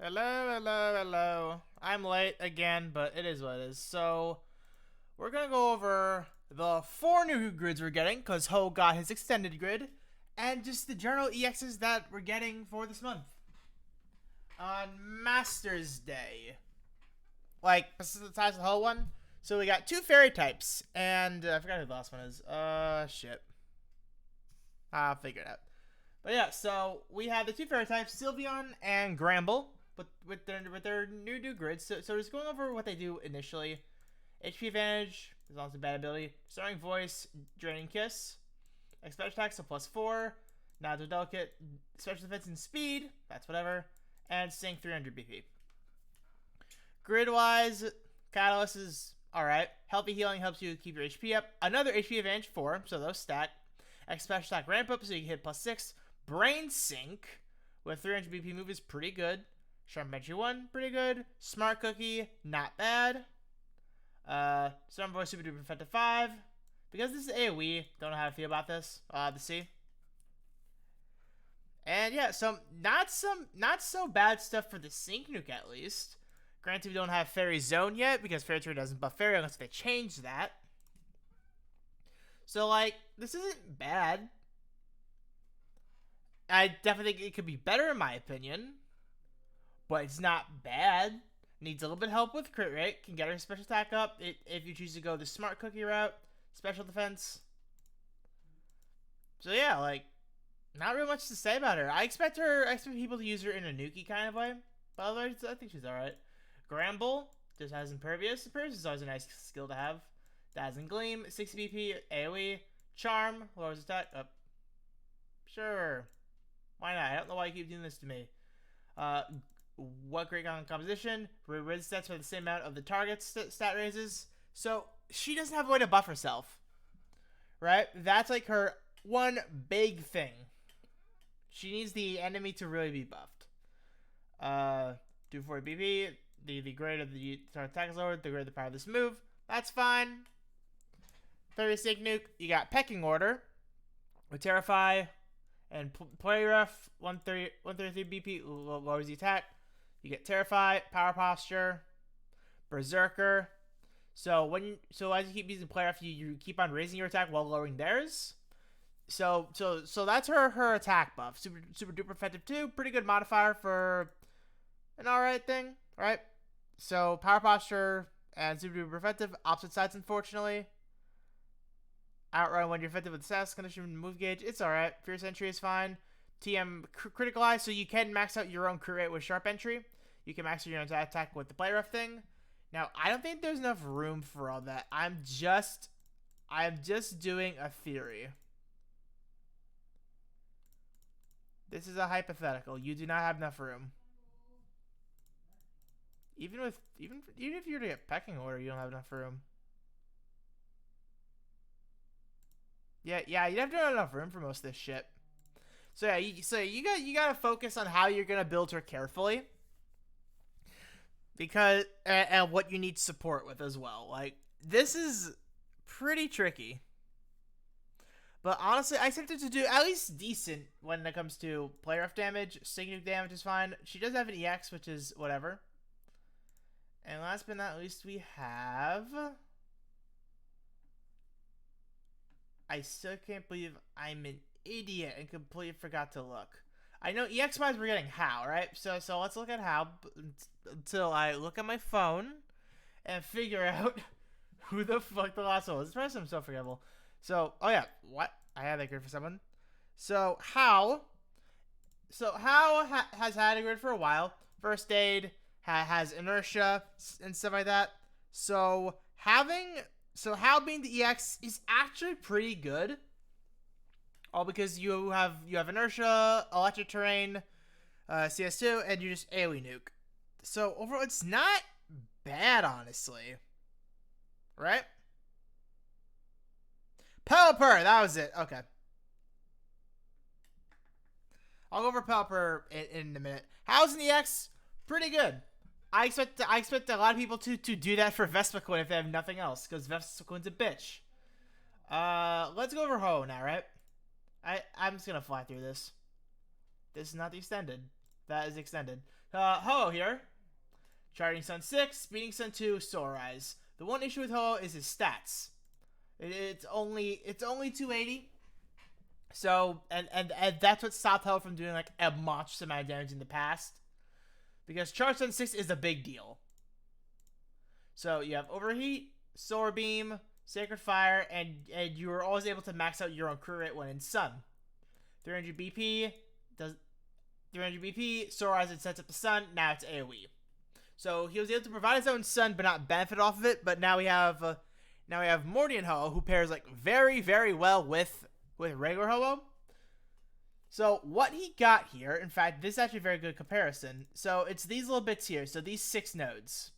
Hello, hello, hello. I'm late again, but it is what it is. So, we're gonna go over the 4 new grids we're getting, because Ho got his extended grid, and just the general EXs that we're getting for this month. On Master's Day. Like, besides the Ho one. So we got 2 fairy types, and I forgot who the last one is. Shit. I'll figure it out. But yeah, so we have the 2 fairy types, Sylveon and Gramble, with their new grids. So just going over what they do initially. HP advantage is also bad ability. Starting voice, draining kiss. Special attacks, so +4. Not too delicate. Special defense and speed, that's whatever. And sync 300 BP. Grid wise, Catalyst is alright. Healthy healing helps you keep your HP up. Another HP advantage 4, so those stack. Special attack ramp up, so you can hit +6. Brain Sync with 300 BP move is pretty good. Sharp Entry 1, pretty good. Smart Cookie, not bad. Storm Voice Super Duper Effective 5. Because this is AoE, don't know how to feel about this. To see. And yeah, so not so bad stuff for the Sync nuke at least. Granted, we don't have Fairy Zone yet because Fairy Tree doesn't buff Fairy unless they change that. So like, this isn't bad. I definitely think it could be better in my opinion. But it's not bad. Needs a little bit of help with crit rate. Can get her special attack up if you choose to go the Smart Cookie route. Special defense. So yeah, like, not really much to say about her. I expect people to use her in a Nuki kind of way. But otherwise, I think she's alright. Gramble just has Impervious. Impervious is always a nice skill to have. Dazzling Gleam, 60 BP, AoE. Charm, lowers attack. Up. Sure. Why not? I don't know why you keep doing this to me. What great composition. Rid stats for the same amount of the target's stat raises. So she doesn't have a way to buff herself. Right? That's like her one big thing. She needs the enemy to really be buffed. 240 BP. The greater the target attack is lowered, the greater the power of this move. That's fine. 30 Snake Nuke. You got Pecking Order with Terrify and Play Rough. 133 BP lowers the attack. You get Terrify, Power Posture, Berserker. So as you keep using Play Rough, you keep on raising your attack while lowering theirs. So that's her attack buff. Super duper effective too. Pretty good modifier for an alright thing, right? So Power Posture and super duper effective. Opposite sides, unfortunately. Outrun when you're effective with status condition move gauge. It's alright. Fierce Entry is fine. TM Critical Eye, so you can max out your own crit rate with Sharp Entry. You can max out your own attack with the Play Rough thing. Now, I don't think there's enough room for all that. I'm just doing a theory. This is a hypothetical. You do not have enough room. Even if you were to get Pecking Order, you don't have enough room. Yeah, you'd have to have enough room for most of this shit. So yeah, you gotta focus on how you're gonna build her carefully, because and what you need support with as well. Like, this is pretty tricky. But honestly, I expect her to do at least decent when it comes to Play Rough damage. Signature damage is fine. She does have an EX, which is whatever. And last but not least, we have... I still can't believe I'm an idiot and completely forgot to look. I know EX-wise we're getting How, right? So let's look at How until I look at my phone and figure out who the fuck the last one was. This person is so forgettable. So, oh yeah, what? I had that grid for someone. So, How has had a grid for a while. First Aid, has Inertia, and stuff like that. So, How being the EX is actually pretty good. All because you have Inertia, Electric Terrain, CS2, and you just AoE nuke. So overall, it's not bad, honestly. Right? Pelipper, that was it. Okay. I'll go over Pelipper in a minute. How's in the EX? Pretty good. I expect a lot of people to do that for Vespiquen if they have nothing else, because Vespiquen's a bitch. Let's go over Ho now, right? I'm just gonna fly through this. This is not the extended. That is extended. Ho here. Charging Sun 6, Speeding Sun 2, Soul Rise. The one issue with Ho is his stats. It's only 280. So and that's what stopped Ho from doing like a monstrous amount of damage in the past. Because Charge Sun 6 is a big deal. So you have Overheat, Solar Beam, Sacred Fire, and you are always able to max out your own crit rate when in Sun. 300 BP does 300 BP, Soul Rise and sets up the Sun. Now it's AoE. So he was able to provide his own Sun, but not benefit off of it. But now we have Morty and Ho, who pairs like very, very well with regular Ho. So what he got here, in fact, this is actually a very good comparison. So it's these little bits here. So these 6 nodes.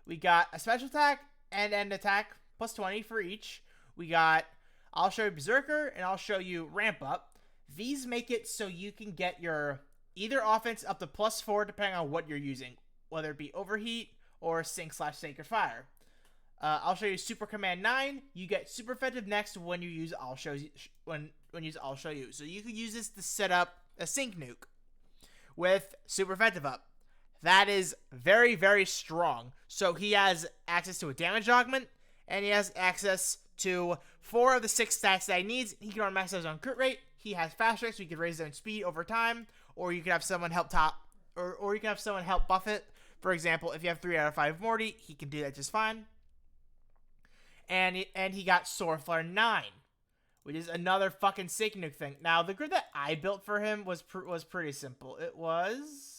We got a special attack and end attack plus 20 for each. We got, I'll show you Berserker and I'll show you Ramp Up. These make it so you can get your either offense up to plus 4 depending on what you're using, whether it be Overheat or Sync/Sacred Fire. I'll show you Super Command 9. You get super effective next when you use I'll show you when use I'll show you. So you could use this to set up a sync nuke with super effective up. That is very, very strong. So he has access to a damage augment, and he has access to 4 of the 6 stats that he needs. He can run max out his own crit rate. He has fast strike, so he can raise his own speed over time, or you can have someone help or you can have someone help buff it. For example, if you have 3 out of 5 Morty, he can do that just fine. And he got Solar Flare 9, which is another fucking sync nuke thing. Now, the grid that I built for him was pretty simple. It was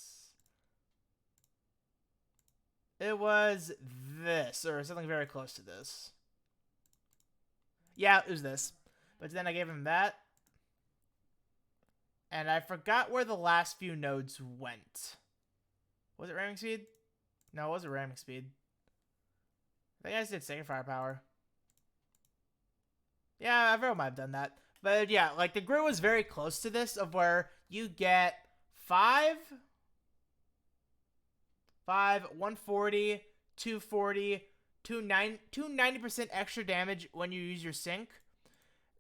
this, or something very close to this. Yeah, it was this. But then I gave him that. And I forgot where the last few nodes went. Was it ramming speed? No, it wasn't ramming speed. I think I just did Sacred Firepower. Yeah, everyone might have done that. But yeah, like the grid was very close to this, of where you get 140, 240, 290% extra damage when you use your sync.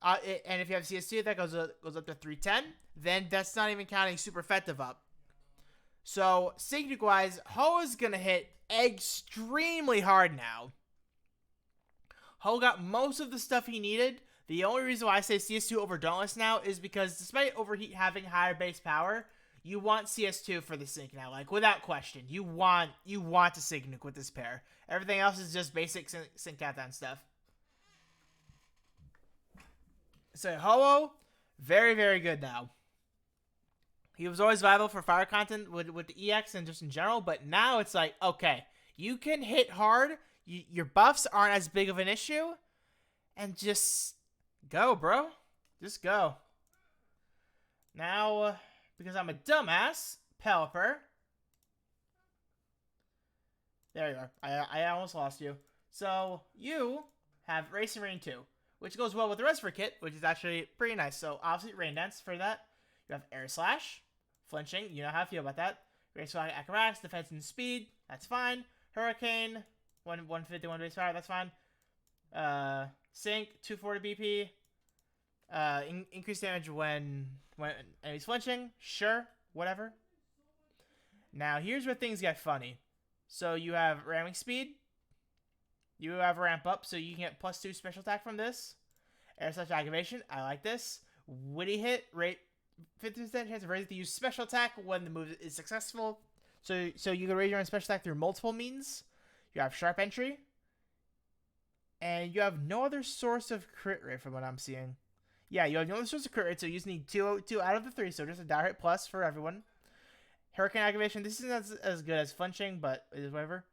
And if you have CS2, that goes up to 310. Then that's not even counting super effective up. So sync nuke wise, Ho is gonna hit extremely hard now. Ho got most of the stuff he needed. The only reason why I say CS2 over Dauntless now is because despite Overheat having higher base power, you want CS2 for the sync now, like without question. You want to sync nuke with this pair. Everything else is just basic sync countdown stuff. So Ho, very, very good now. He was always viable for fire content with the EX and just in general, but now it's like, okay, you can hit hard. Your buffs aren't as big of an issue, and just go, bro. Just go. Now, because I'm a dumbass, Pelipper. There you are. I almost lost you. So, you have Race and Rain 2, which goes well with the rest of your kit, which is actually pretty nice. So, obviously, Rain Dance for that. You have Air Slash, Flinching. You know how I feel about that. Race Flag, Acrobatics, Defense and Speed. That's fine. Hurricane, 151 base power. That's fine. Sync, 240 BP. Increased damage when enemies flinching. Sure, whatever. Now, here's where things get funny. So, you have Ramming Speed. You have Ramp Up, so you can get +2 special attack from this. Air Slash Activation. I like this. Witty Hit. Rate 50% chance of raising to use special attack when the move is successful. So you can raise your own special attack through multiple means. You have Sharp Entry. And you have no other source of crit rate from what I'm seeing. Yeah, you have no other source of crit rate, so you just need 2 out of the 3, so just a die hit plus for everyone. Hurricane Activation, this isn't as good as Flinching, but it is whatever.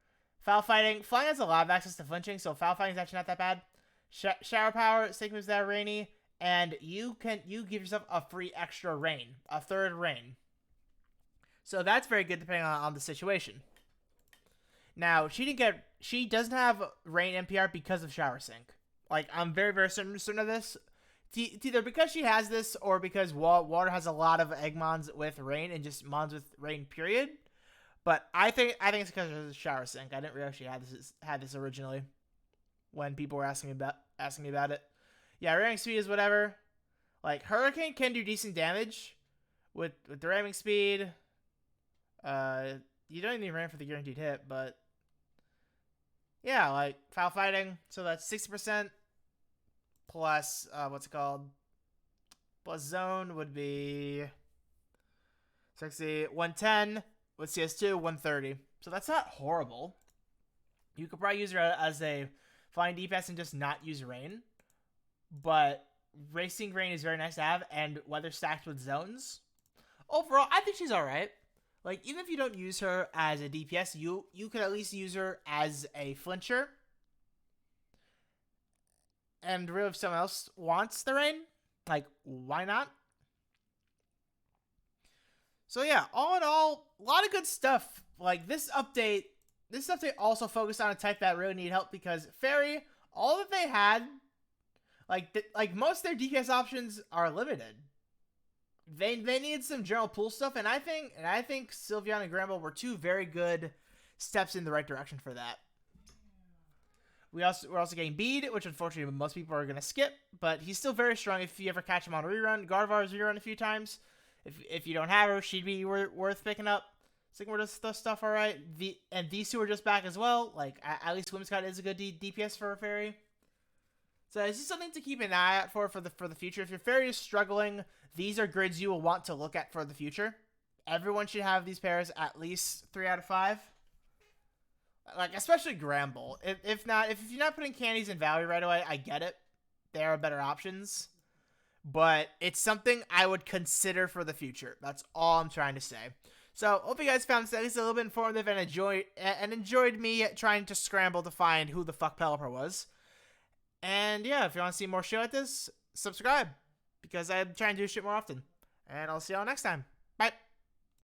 Foul Fighting, Flying has a lot of access to Flinching, so Foul Fighting is actually not that bad. Shower Power, Sync moves that are rainy, and you give yourself a free extra rain, a 3rd rain. So that's very good depending on the situation. Now, she doesn't have rain NPR because of Shower Sync. Like, I'm very, very certain of this. It's either because she has this or because water has a lot of egg mons with rain and just mons with rain, period. But I think it's because of the Shower Sync. I didn't realize she had this originally when people were asking me about it. Yeah, ramming speed is whatever. Like, Hurricane can do decent damage with the ramming speed. You don't even ran for the guaranteed hit, but yeah, like foul fighting. So that's 60% plus what's it called? Plus zone would be 60, 110 with CS2, 130. So that's not horrible. You could probably use her as a flying DPS and just not use rain, but racing rain is very nice to have, and weather stacked with zones. Overall, I think she's all right. Like, even if you don't use her as a DPS, you could at least use her as a flincher. And really, if someone else wants the rain, like, why not? So yeah, all in all, a lot of good stuff. Like, this update also focused on a type that really need help, because Fairy, all that they had, like most of their DPS options are limited. They need some general pool stuff, and I think Sylveon and Gramble were two very good steps in the right direction for that. We're also getting Bead, which unfortunately most people are gonna skip, but he's still very strong if you ever catch him on a rerun. Gardevoir's rerun a few times. If you don't have her, she'd be worth picking up. Sycamore does stuff all right. These two are just back as well. Like, at least Whimsicott is a good DPS for a Fairy. So it's just something to keep an eye out for the future. If your Fairy is struggling, these are grids you will want to look at for the future. Everyone should have these pairs at least 3 out of 5. Like, especially Gramble. If you're not putting candies in Valley right away, I get it. There are better options. But it's something I would consider for the future. That's all I'm trying to say. So, hope you guys found this at least a little bit informative and enjoyed me trying to scramble to find who the fuck Pelipper was. And yeah, if you want to see more shit like this, subscribe, because I'm trying to do shit more often. And I'll see y'all next time. Bye.